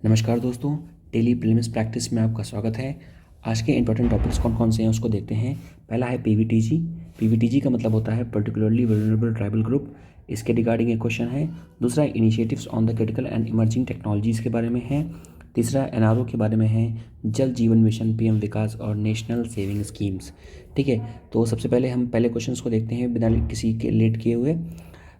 नमस्कार दोस्तों, daily prelims practice में आपका स्वागत है। आज के इंपॉर्टेंट टॉपिक्स कौन कौन से हैं उसको देखते हैं। पहला है पीवीटीजी। पीवीटीजी का मतलब होता है पर्टिकुलरली वल्नरेबल ट्राइबल ग्रुप। इसके रिगार्डिंग एक क्वेश्चन है। दूसरा initiatives on the critical and emerging technologies के बारे में है। तीसरा एनआरओ के बारे में है, जल जीवन मिशन, पीएम विकास और नेशनल सेविंग स्कीम्स। ठीक है, तो सबसे पहले हम पहले क्वेश्चन को देखते हैं बिना किसी के लेट किए हुए।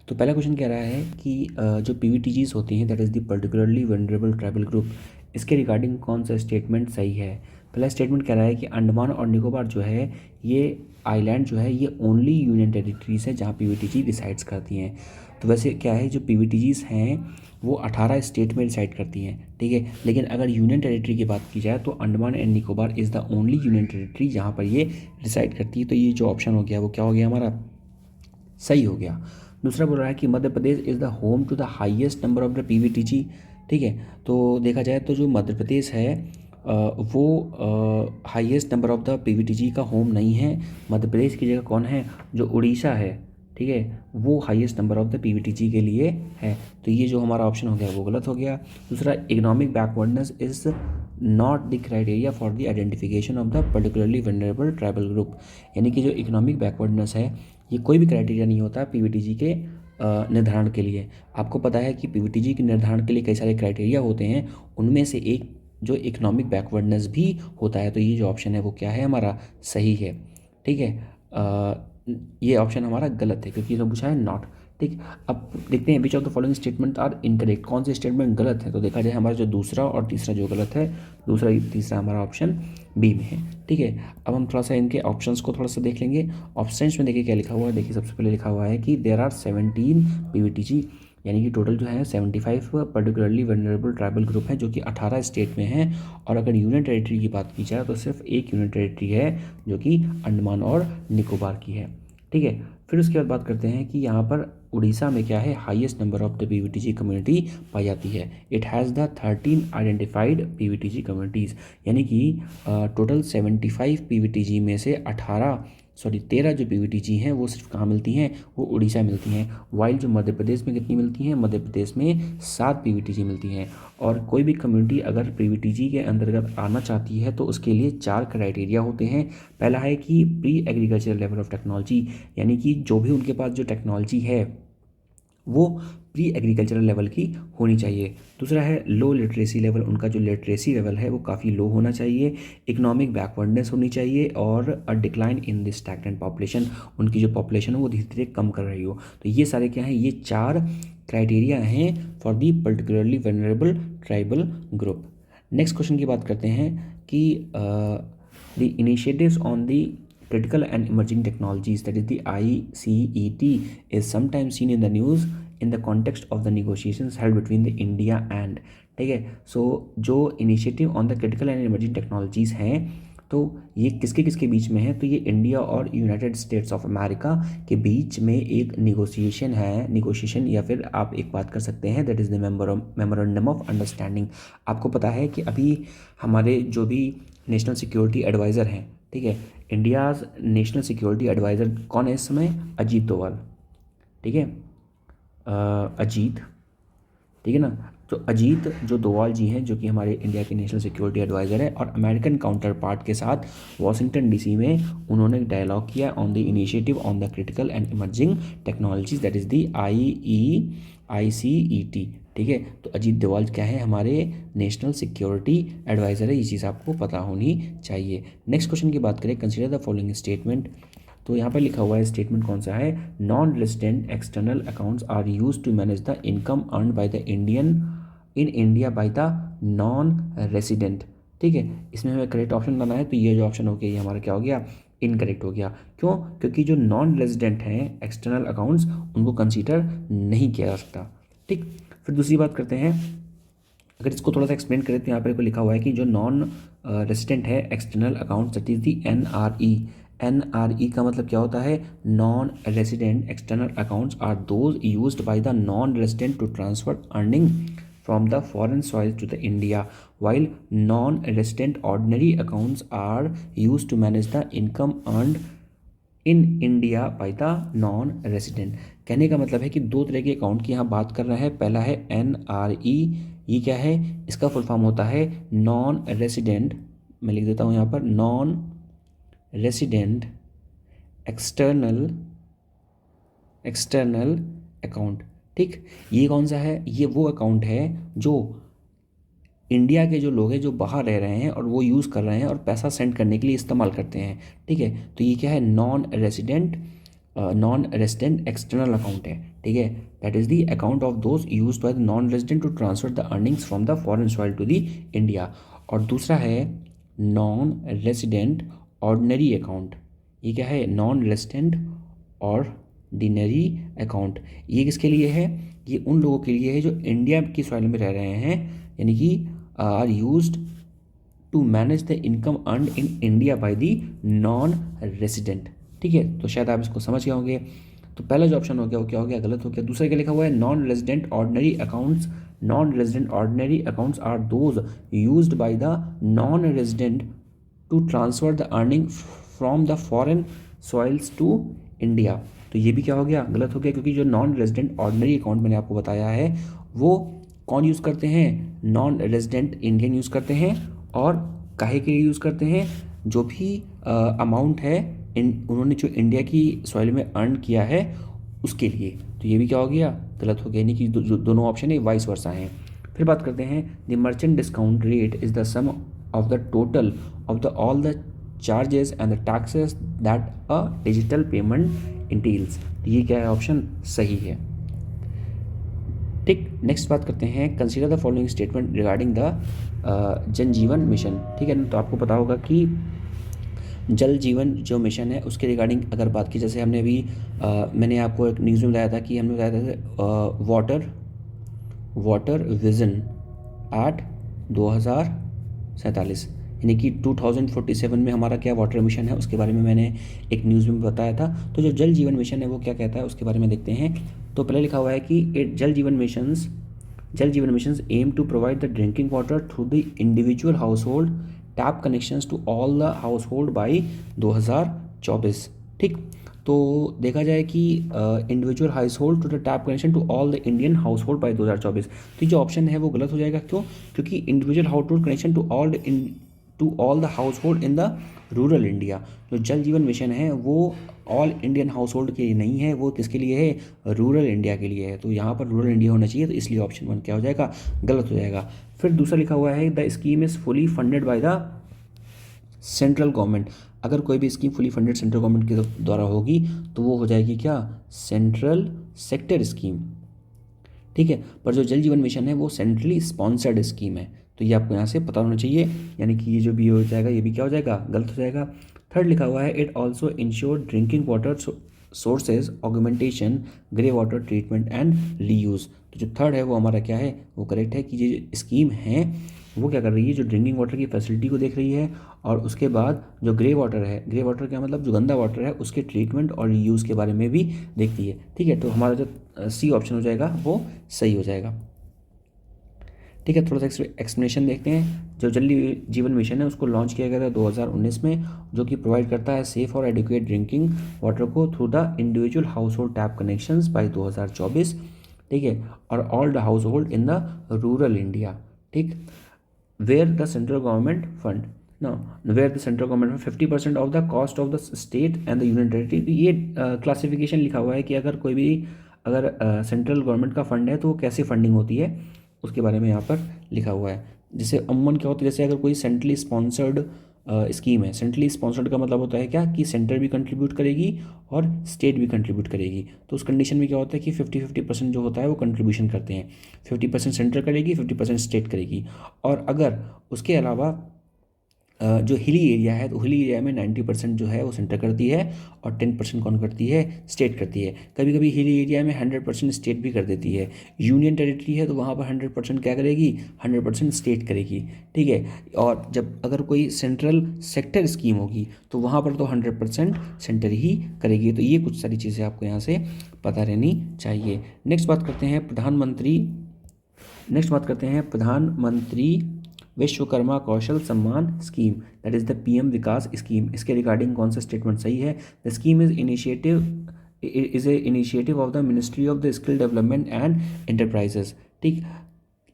तो पहला क्वेश्चन कह रहा है कि जो पीवीटीजीज होती हैं that is the particularly vulnerable tribal group, इसके रिगार्डिंग कौन सा स्टेटमेंट सही है। पहला स्टेटमेंट कह रहा है कि अंडमान और निकोबार जो है ये आइलैंड जो है ये ओनली यूनियन टेरिटरीज है जहाँ पीवीटीजी डिसाइड्स करती हैं। तो वैसे क्या है, जो पीवीटीजीज हैं वो 18 स्टेट में डिसाइड करती हैं, ठीक है। लेकिन अगर यूनियन टेरिटरी की बात की जाए तो Andaman and Nicobar is the only union territory जहाँ पर ये डिसाइड करती है। तो ये जो ऑप्शन हो गया वो क्या हो गया, हमारा सही हो गया। दूसरा बोल रहा है कि Madhya Pradesh is the home to the highest number of the PVTG. ठीक है, तो देखा जाए तो जो मध्य प्रदेश है वो highest number of the PVTG का होम नहीं है। मध्य प्रदेश की जगह कौन है, जो उड़ीसा है, ठीक है, वो highest number of the PVTG के लिए है। तो ये जो हमारा ऑप्शन हो गया वो गलत हो गया। दूसरा, economic backwardness is not the criteria for the identification of the particularly vulnerable tribal group. यानी कि जो इकोनॉमिक बैकवर्डनेस है ये कोई भी क्राइटेरिया नहीं होता पीवीटीजी के निर्धारण के लिए। आपको पता है कि पीवीटीजी के निर्धारण के लिए कई सारे क्राइटेरिया होते हैं, उनमें से एक जो इकोनॉमिक बैकवर्डनेस भी होता है। तो ये जो ऑप्शन है वो क्या है, हमारा सही है। ठीक है, ये ऑप्शन हमारा गलत है क्योंकि इसमें पूछा है नॉट। ठीक, अब देखते हैं which of the following statement are incorrect, कौन से स्टेटमेंट गलत है। तो देखा जाए हमारा जो दूसरा और तीसरा जो गलत है, दूसरा तीसरा हमारा ऑप्शन बी में है। ठीक है, अब हम थोड़ा सा इनके ऑप्शंस को थोड़ा सा देख लेंगे। ऑप्शंस में देखिए क्या लिखा हुआ है। देखिए सबसे पहले लिखा हुआ है कि देयर आर 17 पीवीटीजी, यानी कि टोटल जो है 75 पर्टिकुलरली वनरेबल ट्राइबल ग्रुप है जो कि 18 स्टेट में हैं। और अगर यूनियन टेरिटरी की बात की जाए तो सिर्फ एक यूनियन टेरिटरी है जो कि अंडमान और निकोबार की है। ठीक है, फिर उसके बाद बात करते हैं कि यहाँ पर उड़ीसा में क्या है, highest number of the PVTG community पाई जाती है। It has the 13 identified PVTG communities, यानी कि टोटल 75 पीवीटीजी में से 13 जो पीवीटीजी हैं वो सिर्फ कहाँ मिलती हैं, वो उड़ीसा मिलती हैं। वाइल जो मध्य प्रदेश में कितनी मिलती हैं, मध्य प्रदेश में 7 पीवीटीजी मिलती हैं। और कोई भी कम्युनिटी अगर पीवीटीजी के अंतर्गत आना चाहती है तो उसके लिए 4 क्राइटेरिया होते हैं। पहला है कि pre agriculture level of technology, यानी कि जो भी उनके पास जो टेक्नोलॉजी है वो प्री एग्रीकल्चरल लेवल की होनी चाहिए। दूसरा है लो लिटरेसी लेवल, उनका जो लिटरेसी लेवल है वो काफ़ी लो होना चाहिए। इकोनॉमिक बैकवर्डनेस होनी चाहिए और a decline in the stagnant population, उनकी जो पॉपुलेशन है वो धीरे धीरे कम कर रही हो। तो ये सारे क्या हैं, ये 4 क्राइटेरिया हैं for the particularly vulnerable tribal group. Next question की बात करते हैं कि the initiatives on the critical and emerging technologies, that is the ICET, is sometimes seen in the news in the context of the negotiations held between the India and, ठीक है। सो जो initiative on the critical and emerging technologies हैं तो ये किसके किसके बीच में है, तो ये इंडिया और यूनाइटेड स्टेट्स ऑफ अमेरिका के बीच में एक निगोशिएशन है। निगोशिएशन या फिर आप एक बात कर सकते हैं that is the memorandum of understanding. आपको पता है कि अभी हमारे जो भी नेशनल सिक्योरिटी एडवाइज़र हैं, ठीक है, इंडियाज़ नेशनल सिक्योरिटी एडवाइज़र कौन है इस समय, अजीत डोभाल। ठीक है, अजीत, ठीक है ना। तो अजीत जो डोभाल जी हैं जो कि हमारे इंडिया के नेशनल सिक्योरिटी एडवाइज़र है, और अमेरिकन काउंटर पार्ट के साथ वॉशिंगटन डीसी में उन्होंने डायलॉग किया on the initiative on the critical and emerging technologies, that is the ICET। ठीक है, तो अजीत डोभाल क्या है, हमारे नेशनल सिक्योरिटी एडवाइज़र है। ये चीज़ आपको पता होनी चाहिए। नेक्स्ट क्वेश्चन की बात करें, कंसीडर द फॉलोइंग स्टेटमेंट। तो यहाँ पर लिखा हुआ है स्टेटमेंट कौन सा है, non resident external accounts are used to manage the income earn by the Indian in India by the non resident. ठीक है, इसमें हमें करेक्ट ऑप्शन लाना है। तो ये जो ऑप्शन हो गया ये हमारा क्या हो गया, इनकरेक्ट हो गया। क्यों, क्योंकि जो नॉन रेजिडेंट हैं एक्सटर्नल अकाउंट्स उनको कंसीडर नहीं किया जा सकता। ठीक, फिर दूसरी बात करते हैं, अगर इसको थोड़ा सा एक्सप्लेन करें तो यहाँ पर लिखा हुआ है कि जो नॉन रेसिडेंट है external account that is the NRE। NRE का मतलब क्या होता है, non resident external accounts are those used by the non resident to transfer earning from the foreign soil to the India, while non-resident ordinary accounts are used to manage the income earned in India by the non resident. कहने का मतलब है कि 2 तरह के account की यहाँ बात कर रहा है। पहला है NRE ये क्या है, इसका फुल फॉर्म होता है नॉन रेसिडेंट, मैं लिख देता हूँ यहाँ पर, non resident external external account. ठीक, ये कौन सा है, ये वो अकाउंट है जो इंडिया के जो लोग हैं जो बाहर रह रहे हैं और वो यूज़ कर रहे हैं और पैसा सेंड करने के लिए इस्तेमाल करते हैं। ठीक है, तो ये क्या है, नॉन रेजिडेंट एक्सटर्नल अकाउंट है। ठीक है, that is the account of those used by the non resident to transfer the earnings from the foreign soil to the India. और दूसरा है नॉन रेजिडेंट ऑर्डिनरी अकाउंट। ये क्या है, नॉन रेजिडेंट ऑर्डिनरी अकाउंट। ये किसके लिए है, ये उन लोगों के लिए है जो इंडिया की सॉइल में रह रहे हैं, यानी कि are used to manage the income earn in India by the non resident. ठीक है, तो शायद आप इसको समझ गए होंगे। तो पहला जो ऑप्शन हो गया वो क्या हो गया, गलत हो गया। दूसरा क्या लिखा हुआ है, non resident ordinary accounts. Non resident ordinary accounts are those used by the non resident to transfer the earning from the foreign soils to India. तो ये भी क्या हो गया, गलत हो गया, क्योंकि जो नॉन रेजिडेंट ऑर्डिनरी अकाउंट मैंने आपको बताया है वो कौन यूज़ करते हैं, नॉन रेजिडेंट इंडियन यूज़ करते हैं। और काहे के लिए यूज़ करते हैं, जो भी अमाउंट है उन्होंने जो इंडिया की सॉइल में अर्न किया है उसके लिए। तो ये भी क्या हो गया, गलत हो गया, यानी कि जो दोनों ऑप्शन है वाइस वर्सा हैं। फिर बात करते हैं, the merchant discount rate is the sum of the total of the all the charges and the taxes that a digital payment entails. ये क्या है, ऑप्शन सही है। ठीक, नेक्स्ट बात करते हैं, consider the following statement regarding the जल जीवन मिशन। ठीक है, तो आपको पता होगा कि जल जीवन जो मिशन है उसके रिगार्डिंग अगर बात की, जैसे हमने अभी मैंने आपको एक न्यूज़ में बताया था कि हमने बताया था वाटर विजन एट 2047, यानी कि 2047 में हमारा क्या वाटर मिशन है उसके बारे में मैंने एक न्यूज़ में बताया था। तो जो जल जीवन मिशन है वो क्या कहता है उसके बारे में देखते हैं। तो पहले लिखा हुआ है कि Jal Jeevan mission's aim to provide the drinking water through the individual household tap connections to all the household by 2024। ठीक, तो देखा जाए कि individual household to the tap connection to all the Indian household by 2024। तो ये जो option है वो गलत हो जाएगा, क्यों, क्योंकि individual household connection to all the household in the rural India. जो जल जीवन मिशन है वो ऑल इंडियन हाउस होल्ड के लिए नहीं है, वो किसके लिए है, रूरल इंडिया के लिए है। तो यहाँ पर रूरल इंडिया होना चाहिए, तो इसलिए ऑप्शन 1 क्या हो जाएगा, गलत हो जाएगा। फिर दूसरा लिखा हुआ है, the scheme is fully funded by the central government. अगर कोई भी scheme fully funded central government के द्वारा होगी तो वो हो जाएगी क्या, सेंट्रल सेक्टर स्कीम। ठीक है, पर जो जल जीवन मिशन है वो सेंट्रली स्पॉन्सर्ड स्कीम है, तो ये आपको यहाँ से पता होना चाहिए, यानी कि ये जो भी हो जाएगा ये भी क्या हो जाएगा, गलत हो जाएगा। थर्ड लिखा हुआ है, it also ensure drinking water sources augmentation grey water treatment and reuse. तो जो थर्ड है वो हमारा क्या है, वो करेक्ट है कि ये स्कीम है वो क्या कर रही है, जो ड्रिंकिंग वाटर की फैसिलिटी को देख रही है और उसके बाद जो ग्रे वाटर है, ग्रे वाटर क्या मतलब जो गंदा वाटर है उसके ट्रीटमेंट और रीयूज़ के बारे में भी देखती है। ठीक है, तो हमारा जो सी ऑप्शन हो जाएगा वो सही हो जाएगा। ठीक है, थोड़ा सा एक्सप्लेनेशन देखते हैं। जो जल जीवन मिशन है उसको लॉन्च किया गया था 2019 में, जो कि प्रोवाइड करता है सेफ और एडिक्वेट ड्रिंकिंग वाटर को through the individual household tap connections by 2024। ठीक है, और all the household in the rural India. ठीक, where the central government fund no where the central government 50% of the cost of the state and the union territory। तो ये classification लिखा हुआ है कि अगर कोई भी अगर सेंट्रल गवर्नमेंट का फंड है तो वो कैसे फंडिंग होती है उसके बारे में यहाँ पर लिखा हुआ है। जैसे अमूमन क्या होता है, जैसे अगर कोई सेंट्रली स्पॉन्सर्ड स्कीम है, सेंट्रली स्पॉन्सर्ड का मतलब होता है क्या कि सेंटर भी कंट्रीब्यूट करेगी और स्टेट भी कंट्रीब्यूट करेगी। तो उस कंडीशन में क्या होता है कि 50-50% जो होता है वो कंट्रीब्यूशन करते हैं, 50% सेंटर करेगी 50% स्टेट करेगी। और अगर उसके अलावा जो हिली एरिया है तो हिली एरिया में 90% जो है वो सेंटर करती है और 10% कौन करती है, स्टेट करती है। कभी कभी हिली एरिया में 100% स्टेट भी कर देती है। यूनियन टेरिटरी है तो वहाँ पर 100% क्या करेगी, 100% स्टेट करेगी। ठीक है, और जब अगर कोई सेंट्रल सेक्टर स्कीम होगी तो वहाँ पर तो 100% सेंटर ही करेगी। तो ये कुछ सारी चीज़ें आपको यहाँ से पता रहनी चाहिए। नेक्स्ट बात करते हैं प्रधानमंत्री विश्वकर्मा कौशल सम्मान scheme, that is the PM Vikas scheme. इसके रिगार्डिंग कौन सा स्टेटमेंट सही है, the scheme is a initiative of the ministry of the skill development and enterprises. ठीक,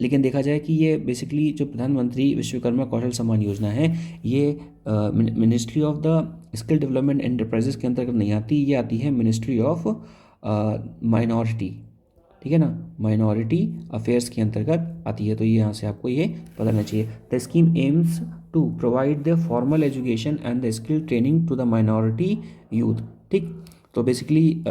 लेकिन देखा जाए कि ये बेसिकली जो प्रधानमंत्री विश्वकर्मा कौशल सम्मान योजना है, ये ministry of the skill development enterprises के अंतर्गत नहीं आती, ये आती है मिनिस्ट्री ऑफ माइनॉरिटी, ठीक है ना, माइनॉरिटी अफेयर्स के अंतर्गत आती है। तो ये यहाँ से आपको ये पता रहना चाहिए। The scheme aims to provide the formal education and the skill training to the minority youth, ठीक। तो बेसिकली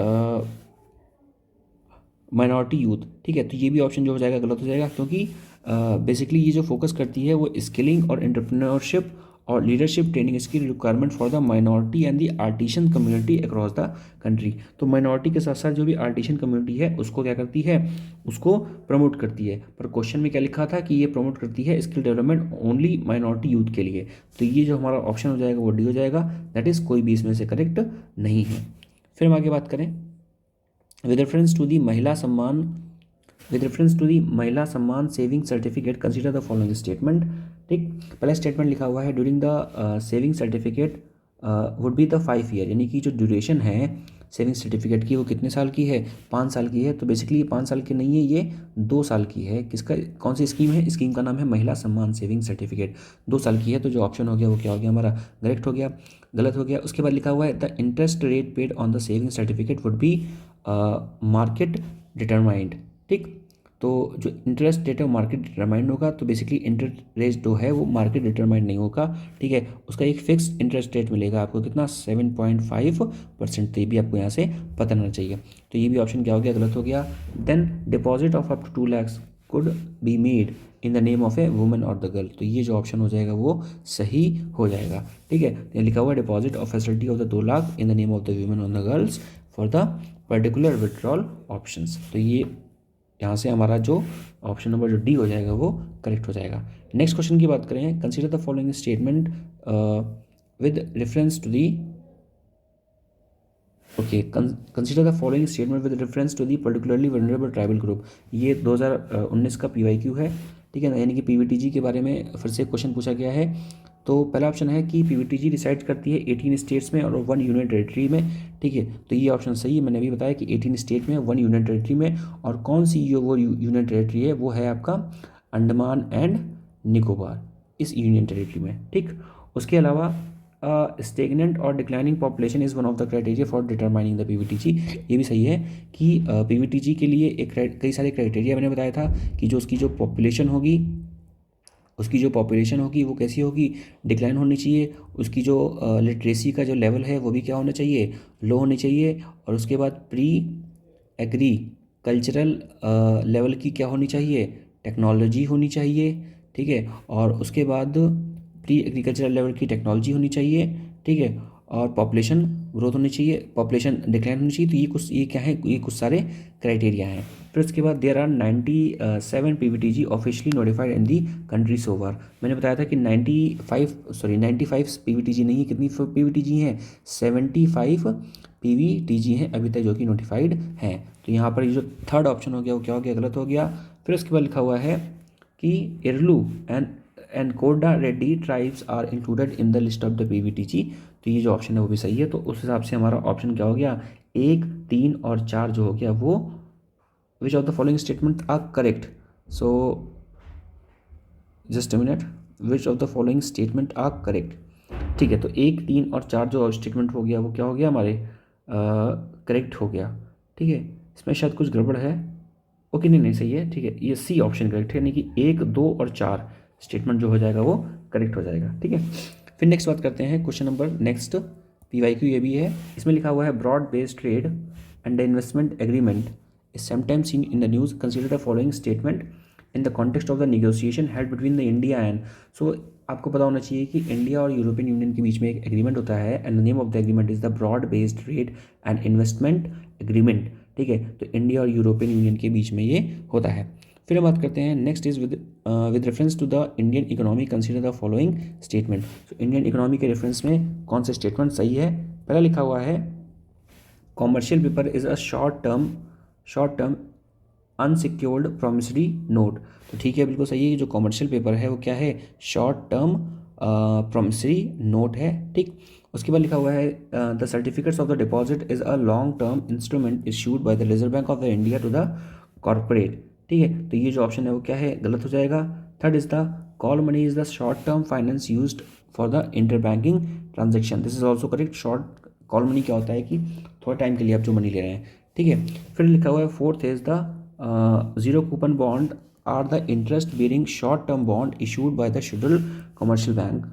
माइनॉरिटी यूथ, ठीक है। तो ये भी ऑप्शन जो हो जाएगा गलत हो जाएगा, क्योंकि बेसिकली ये जो फोकस करती है वो स्किलिंग और एंटरप्रेन्योरशिप और leadership training skill requirement for the minority and the artisan community across the country. तो माइनॉरिटी के साथ साथ जो भी आर्टिशन कम्युनिटी है उसको क्या करती है, उसको प्रमोट करती है। पर क्वेश्चन में क्या लिखा था कि ये प्रमोट करती है skill development only minority youth के लिए। तो ये जो हमारा ऑप्शन हो जाएगा वो डी हो जाएगा, दैट इज़ कोई भी इसमें से करेक्ट नहीं है। फिर हम आगे बात करें, with reference to the महिला सम्मान saving certificate consider the following statement, ठीक। पहला स्टेटमेंट लिखा हुआ है during the saving certificate would be the 5 year, यानी कि जो ड्यूरेशन है सेविंग सर्टिफिकेट की वो कितने साल की है, 5 साल की है। तो बेसिकली ये 5 साल की नहीं है, ये 2 साल की है। किसका, कौन सी स्कीम है, स्कीम का नाम है महिला सम्मान सेविंग सर्टिफिकेट, 2 साल की है। तो जो ऑप्शन हो गया वो क्या हो गया हमारा, करेक्ट हो गया, गलत हो गया। उसके बाद लिखा हुआ है the interest rate paid on the saving certificate would be market determined, ठीक। तो जो इंटरेस्ट रेट है वो मार्केट डिटरमाइंड होगा। तो बेसिकली इंटरेस्ट रेट जो है वो मार्केट डिटरमाइंड नहीं होगा, ठीक है। उसका एक फिक्स इंटरेस्ट रेट मिलेगा आपको, कितना, 7.5%। तो ये भी आपको यहाँ से पता होना चाहिए। तो ये भी ऑप्शन क्या हो गया, गलत हो गया। Then deposit of up to 2 lakh could be made in the name of a women और द गर्ल। तो ये जो ऑप्शन हो जाएगा वो सही हो जाएगा, ठीक है। तो लिखा हुआ है deposit of facility of the 2 lakh in the name of the women और the girls for the particular withdrawal options. तो ये यहाँ से हमारा जो ऑप्शन नंबर जो डी हो जाएगा वो करेक्ट हो जाएगा। नेक्स्ट क्वेश्चन की बात करें, consider the following statement with reference to the, okay, consider the following statement with reference to the particularly vulnerable tribal group. ये 2019 का PYQ है, ठीक है ना, यानी कि PVTG के बारे में फिर से क्वेश्चन पूछा गया है। तो पहला ऑप्शन है कि PVTG रिसाइड करती है 18 स्टेट्स में और 1 यूनियन टेरिटरी में, ठीक है। तो ये ऑप्शन सही है, मैंने अभी बताया कि 18 स्टेट में, 1 यूनियन टेरिटरी में। और कौन सी वो यूनियन टेरिटरी है, वो है आपका अंडमान एंड निकोबार, इस यूनियन टेरिटरी में, ठीक। उसके अलावा स्टेगनेंट और declining population is one of the criteria for determining the PVTG। ये भी सही है कि PVTG के लिए एक कई सारे क्राइटेरिया मैंने बताया था कि जो उसकी जो पॉपुलेशन होगी, वो कैसी होगी, डिक्लाइन होनी चाहिए। उसकी जो लिटरेसी का जो लेवल है वो भी क्या होना चाहिए, लो होनी चाहिए। और उसके बाद प्री एग्रीकल्चरल लेवल की क्या होनी चाहिए, टेक्नोलॉजी होनी चाहिए, ठीक है। और उसके बाद प्री एग्रीकल्चरल लेवल की टेक्नोलॉजी होनी चाहिए, ठीक है। और पॉपुलेशन ग्रोथ होनी चाहिए, पॉपुलेशन डिक्लाइन होनी चाहिए। तो ये क्या है, ये कुछ सारे क्राइटेरिया हैं। फिर उसके बाद there are 97 PVTG officially notified in the country so far. मैंने बताया था कि 95 PVTG नहीं, कितनी PVTG हैं, 75 PVTG हैं अभी तक जो कि नोटिफाइड हैं। तो यहाँ पर ये जो थर्ड ऑप्शन हो गया वो क्या हो गया, गलत हो गया। फिर उसके बाद लिखा हुआ है कि Irulu and Koda Reddi tribes are included in the list of the PVTG। तो ये जो ऑप्शन है वो भी सही है। तो उस हिसाब से हमारा ऑप्शन क्या हो गया, 1, 3 और 4 जो हो गया वो which of the following statement are correct. So just a minute, which of the following statement are correct, ठीक है। तो 1, 3 और 4 जो स्टेटमेंट हो गया वो क्या हो गया हमारे, करेक्ट हो गया, ठीक है। इसमें शायद कुछ गड़बड़ है, ओके, नहीं सही है, ठीक है। ये सी ऑप्शन करेक्ट है, यानी कि 1, 2 और 4 स्टेटमेंट जो हो जाएगा वो करेक्ट हो जाएगा, ठीक है। फिर नेक्स्ट बात करते हैं क्वेश्चन नंबर नेक्स्ट PYQ ये भी है। इसमें लिखा हुआ है broad based trade and investment agreement is sometimes seen in the news, consider the following statement in the context of the negotiation held between the India and. So आपको पता होना चाहिए कि इंडिया और यूरोपियन यूनियन के बीच में एक agreement होता है and the name of the agreement is the broad based trade and investment agreement, ठीक है। तो इंडिया और यूरोपियन यूनियन के बीच में ये होता है। फिर हम बात करते हैं next is with reference to the Indian economy consider the following statement. तो इंडियन इकोनॉमी के रेफरेंस में कौन से स्टेटमेंट सही है। पहला लिखा हुआ है commercial paper is a short term unsecured promissory note. तो ठीक है, बिल्कुल सही है। जो कॉमर्शियल पेपर है वो क्या है, शॉर्ट टर्म प्रॉमिसरी नोट है, ठीक। उसके बाद लिखा हुआ है the certificates of the deposit is a long term instrument issued by the Reserve Bank of the India to the corporate, ठीक है, तो ये जो ऑप्शन है वो क्या है, गलत हो जाएगा। Third is the call money is the short term finance used for the inter banking transaction, this is also correct. Short call money क्या होता है कि थोड़ा टाइम के लिए आप जो मनी ले रहे हैं, ठीक है। फिर लिखा हुआ है fourth is the zero coupon bond are the interest bearing short term bond issued by the scheduled commercial bank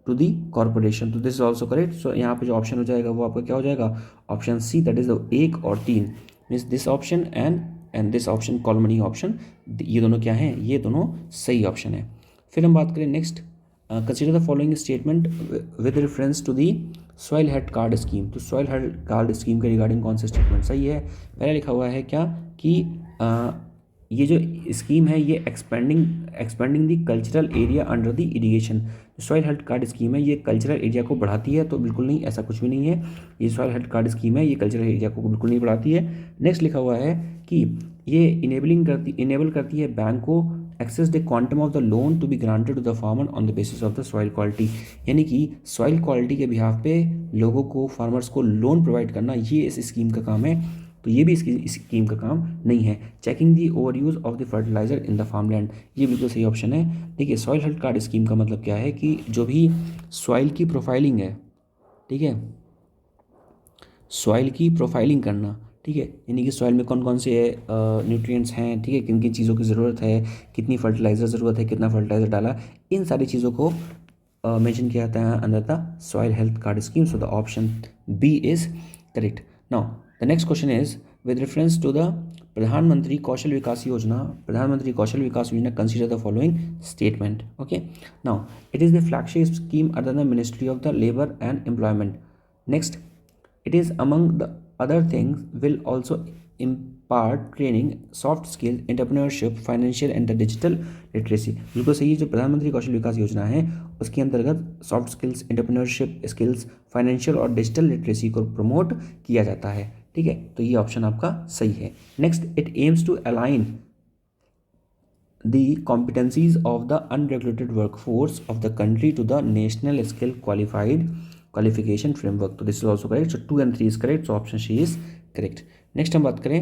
to the corporation, so this is also correct. So यहाँ पे जो ऑप्शन हो जाएगा वो आपका क्या हो जाएगा, option C, that is the 1 और 3, means this option and this option call money option, ये दोनों क्या हैं, ये दोनों सही ऑप्शन है। फिर हम बात करें next, consider the following statement with reference to the soil health card scheme, तो सॉइल हेल्थ कार्ड स्कीम के रिगार्डिंग कौन सा स्टेटमेंट सही है। पहले लिखा हुआ है क्या कि ये जो स्कीम है ये expanding the cultural area under the irrigation, soil health card scheme है ये कल्चरल एरिया को बढ़ाती है, तो बिल्कुल नहीं, ऐसा कुछ भी नहीं है। ये सॉइल हेल्थ कार्ड स्कीम है ये कल्चरल एरिया को बिल्कुल नहीं बढ़ाती है। नेक्स्ट लिखा हुआ है कि ये इनेबल करती है बैंक को access the quantum of the loan to be granted to the farmer on the basis of the soil quality, यानी कि सॉइल क्वालिटी के बिहाफ पे लोगों को, फार्मर्स को लोन प्रोवाइड करना, ये इस स्कीम का काम है। तो ये भी इस स्कीम का काम नहीं है। Checking the over use of the fertiliser in the farmland, ये बिल्कुल सही ऑप्शन है। देखिए सॉइल हेल्थ कार्ड स्कीम का मतलब क्या है कि जो भी सॉइल की प्रोफाइलिंग है, ठीक है, सॉइल की प्रोफाइलिंग करना, ठीक है, यानी कि सॉइल में कौन कौन से न्यूट्रिएंट्स हैं, ठीक है, किन किन चीज़ों की ज़रूरत है, कितनी फर्टिलाइज़र ज़रूरत है, कितना फर्टिलाइज़र डाला, इन सारी चीज़ों को मेंशन किया जाता है under the soil health card scheme. So the option B is correct. Now the next question is with reference to the Pradhanmantri Kaushal Vikas Yojana, consider the following statement. Okay, now it is the flagship scheme under the ministry of the labour and employment. Next, it is among the other things will also impart training, soft skill, entrepreneurship, financial and the digital literacy। बिल्कुल सही है, जो प्रधानमंत्री कौशल विकास योजना है उसके अंतर्गत soft skills, entrepreneurship skills, financial और डिजिटल लिटरेसी को प्रमोट किया जाता है, ठीक है, तो ये ऑप्शन आपका सही है। Next, it aims to align the competencies of the unregulated workforce of the country to the national skill qualification framework, तो this is also correct, so 2 and 3 is correct, so option C is correct। next हम बात करें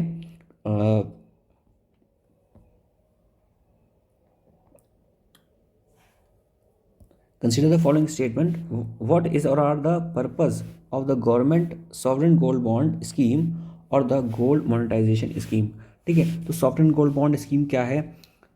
consider the following statement, what is or are the purpose of the government sovereign gold bond scheme or the gold monetization scheme, ठीक है, तो sovereign gold bond scheme क्या है,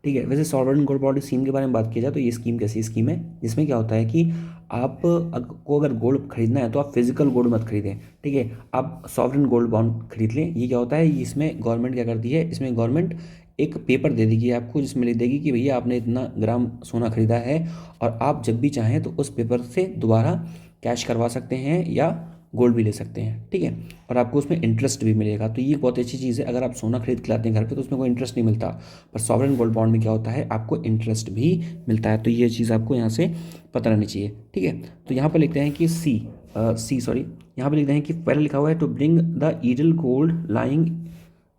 ठीक है। वैसे सॉवरेन गोल्ड बॉन्ड स्कीम के बारे में बात किया जाए तो ये स्कीम कैसी स्कीम है, जिसमें क्या होता है कि आप को अगर गोल्ड खरीदना है तो आप फिजिकल गोल्ड मत खरीदें, ठीक है, आप सॉवरेन गोल्ड बॉन्ड खरीद लें। ये क्या होता है, इसमें गवर्नमेंट क्या करती है, इसमें गवर्नमेंट एक पेपर दे देगी आपको, जिसमें लिख देगी कि भैया आपने इतना ग्राम सोना खरीदा है, और आप जब भी चाहें तो उस पेपर से दोबारा कैश करवा सकते हैं या गोल्ड भी ले सकते हैं, ठीक है, और आपको उसमें इंटरेस्ट भी मिलेगा। तो ये बहुत अच्छी चीज़ है। अगर आप सोना खरीद के लाते हैं घर पे तो उसमें कोई इंटरेस्ट नहीं मिलता, पर सॉवरेन गोल्ड बॉन्ड में क्या होता है, आपको इंटरेस्ट भी मिलता है। तो ये चीज़ आपको यहाँ से पता रहनी चाहिए, ठीक है। तो यहाँ पर लिखते हैं कि यहाँ पर लिखते हैं कि पहले लिखा हुआ है to bring the idle gold lying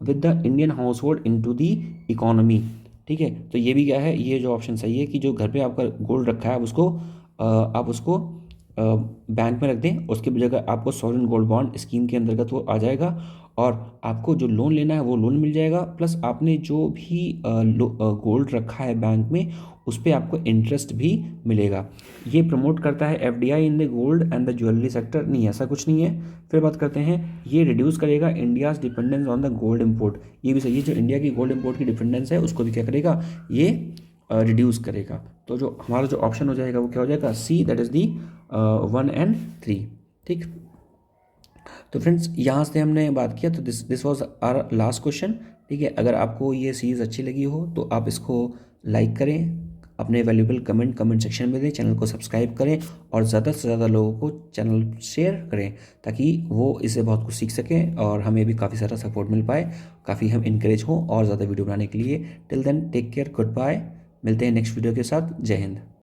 with the Indian household into the economy, ठीक है। तो ये भी क्या है, ये जो ऑप्शन सही है कि जो घर पर आपका गोल्ड रखा है आप उसको बैंक में रख दें, उसके जगह आपको सॉवरेन गोल्ड बॉन्ड स्कीम के अंतर्गत वो आ जाएगा, और आपको जो लोन लेना है वो लोन मिल जाएगा, प्लस आपने जो भी गोल्ड रखा है बैंक में उस पर आपको इंटरेस्ट भी मिलेगा। ये प्रमोट करता है FDI in the gold and the jewellery sector, नहीं ऐसा कुछ नहीं है। फिर बात करते हैं, ये रिड्यूस करेगा India's dependence on the gold import, ये भी सही है, जो इंडिया की गोल्ड इम्पोर्ट की डिपेंडेंस है उसको भी क्या करेगा, ये रिड्यूस करेगा। तो जो हमारा जो ऑप्शन हो जाएगा वो क्या हो जाएगा, सी, दैट इज़ दी 1 and 3, ठीक। तो फ्रेंड्स यहाँ से हमने बात किया, तो this was our last question, ठीक है। अगर आपको ये सीरीज़ अच्छी लगी हो तो आप इसको लाइक करें, अपने वैल्यूबल कमेंट सेक्शन में दें, चैनल को सब्सक्राइब करें और ज़्यादा से ज़्यादा लोगों को चैनल शेयर करें, ताकि वो इससे बहुत कुछ सीख सकें और हमें भी काफ़ी सारा सपोर्ट मिल पाए, काफ़ी हम इनकरेज हों और ज़्यादा वीडियो बनाने के लिए। Till then take care, good bye, मिलते हैं नेक्स्ट वीडियो के साथ। जय हिंद।